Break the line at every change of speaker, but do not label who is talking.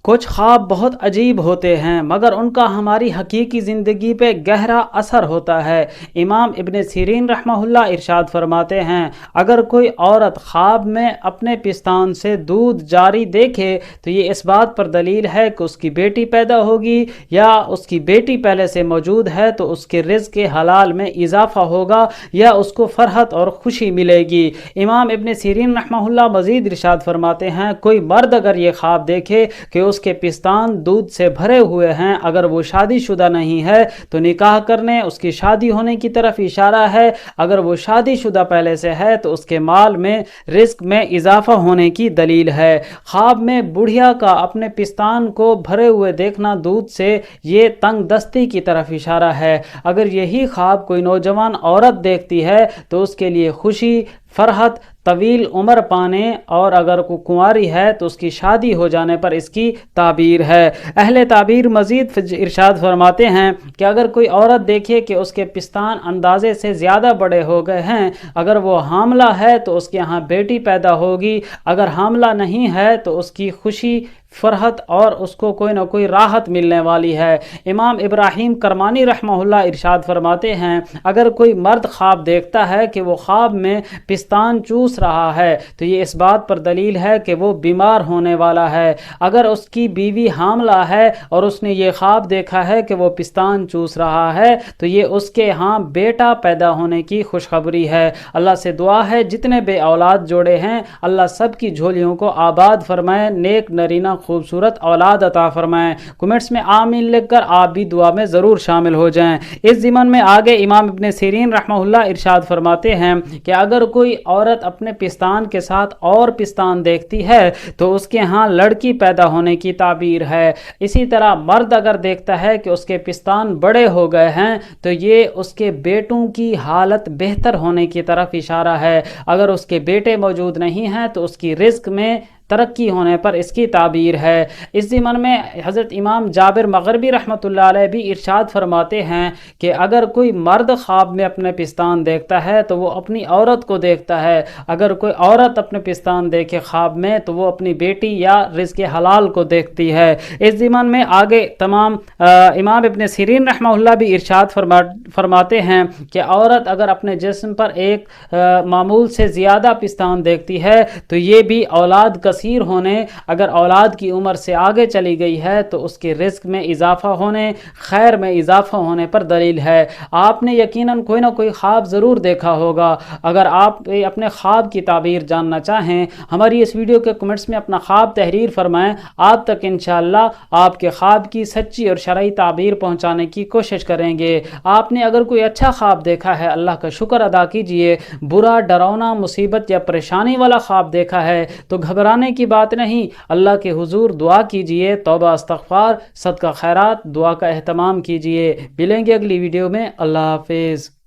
کچھ خواب بہت عجیب ہوتے ہیں مگر ان کا ہماری حقیقی زندگی پہ گہرا اثر ہوتا ہے۔ امام ابن سیرین رحمہ اللہ ارشاد فرماتے ہیں، اگر کوئی عورت خواب میں اپنے پستان سے دودھ جاری دیکھے تو یہ اس بات پر دلیل ہے کہ اس کی بیٹی پیدا ہوگی، یا اس کی بیٹی پہلے سے موجود ہے تو اس کے رزق حلال میں اضافہ ہوگا، یا اس کو فرحت اور خوشی ملے گی۔ امام ابن سیرین رحمہ اللہ مزید ارشاد فرماتے ہیں، کوئی مرد اگر یہ خواب دیکھے کہ اس کے پستان دودھ سے بھرے ہوئے ہیں، اگر وہ شادی شدہ نہیں ہے تو نکاح کرنے اس کی شادی ہونے کی طرف اشارہ ہے، اگر وہ شادی شدہ پہلے سے ہے تو اس کے مال میں رزق میں اضافہ ہونے کی دلیل ہے۔ خواب میں بڑھیا کا اپنے پستان کو بھرے ہوئے دیکھنا دودھ سے، یہ تنگ دستی کی طرف اشارہ ہے۔ اگر یہی خواب کوئی نوجوان عورت دیکھتی ہے تو اس کے لیے خوشی، فرحت، طویل عمر پانے، اور اگر کوئی کنواری ہے تو اس کی شادی ہو جانے پر اس کی تعبیر ہے۔ اہل تعبیر مزید ارشاد فرماتے ہیں کہ اگر کوئی عورت دیکھے کہ اس کے پستان اندازے سے زیادہ بڑے ہو گئے ہیں، اگر وہ حاملہ ہے تو اس کے ہاں بیٹی پیدا ہوگی، اگر حاملہ نہیں ہے تو اس کی خوشی، فرحت اور اس کو کوئی نہ کوئی راحت ملنے والی ہے۔ امام ابراہیم کرمانی رحمہ اللہ ارشاد فرماتے ہیں، اگر کوئی مرد خواب دیکھتا ہے کہ وہ خواب میں پستان چوس رہا ہے تو یہ اس بات پر دلیل ہے کہ وہ بیمار ہونے والا ہے۔ اگر اس کی بیوی حاملہ ہے اور اس نے یہ خواب دیکھا ہے کہ وہ پستان چوس رہا ہے تو یہ اس کے ہاں بیٹا پیدا ہونے کی خوشخبری ہے۔ اللہ سے دعا ہے جتنے بے اولاد جوڑے ہیں اللہ سب کی جھولیوں کو آباد فرمائے، نیک نرینہ خوبصورت اولاد عطا فرمائیں۔ کمنٹس میں آمین لکھ کر آپ بھی دعا میں ضرور شامل ہو جائیں۔ اس ضمن میں آگے امام ابن سیرین رحمہ اللہ ارشاد فرماتے ہیں کہ اگر کوئی عورت اپنے پستان کے ساتھ اور پستان دیکھتی ہے تو اس کے ہاں لڑکی پیدا ہونے کی تعبیر ہے۔ اسی طرح مرد اگر دیکھتا ہے کہ اس کے پستان بڑے ہو گئے ہیں تو یہ اس کے بیٹوں کی حالت بہتر ہونے کی طرف اشارہ ہے۔ اگر اس کے بیٹے موجود نہیں ہیں تو اس کی رزق میں ترقی ہونے پر اس کی تعبیر ہے۔ اس ضمن میں حضرت امام جابر مغربی رحمۃ اللہ علیہ بھی ارشاد فرماتے ہیں کہ اگر کوئی مرد خواب میں اپنے پستان دیکھتا ہے تو وہ اپنی عورت کو دیکھتا ہے، اگر کوئی عورت اپنے پستان دیکھے خواب میں تو وہ اپنی بیٹی یا رزق حلال کو دیکھتی ہے۔ اس ضمن میں آگے امام ابن سیرین رحمہ اللہ بھی ارشاد فرماتے ہیں کہ عورت اگر اپنے جسم پر ایک معمول سے زیادہ پستان دیکھتی ہے تو یہ بھی اولاد کثیر ہونے، اگر اولاد کی عمر سے آگے چلی گئی ہے تو اس کے رزق میں اضافہ ہونے، خیر میں اضافہ ہونے پر دلیل ہے۔ آپ نے یقیناً کوئی نہ کوئی خواب ضرور دیکھا ہوگا۔ اگر آپ اپنے خواب کی تعبیر جاننا چاہیں ہماری اس ویڈیو کے کمنٹس میں اپنا خواب تحریر فرمائیں، آپ تک انشاءاللہ آپ کے خواب کی سچی اور شرعی تعبیر پہنچانے کی کوشش کریں گے۔ آپ نے اگر کوئی اچھا خواب دیکھا ہے اللہ کا شکر ادا کیجئے، برا، ڈراؤنا، مصیبت یا پریشانی والا خواب دیکھا ہے تو گھبرانے کی بات نہیں، اللہ کے حضور دعا کیجئے، توبہ استغفار، صدقہ خیرات، دعا کا اہتمام کیجئے۔ ملیں گے اگلی ویڈیو میں، اللہ حافظ۔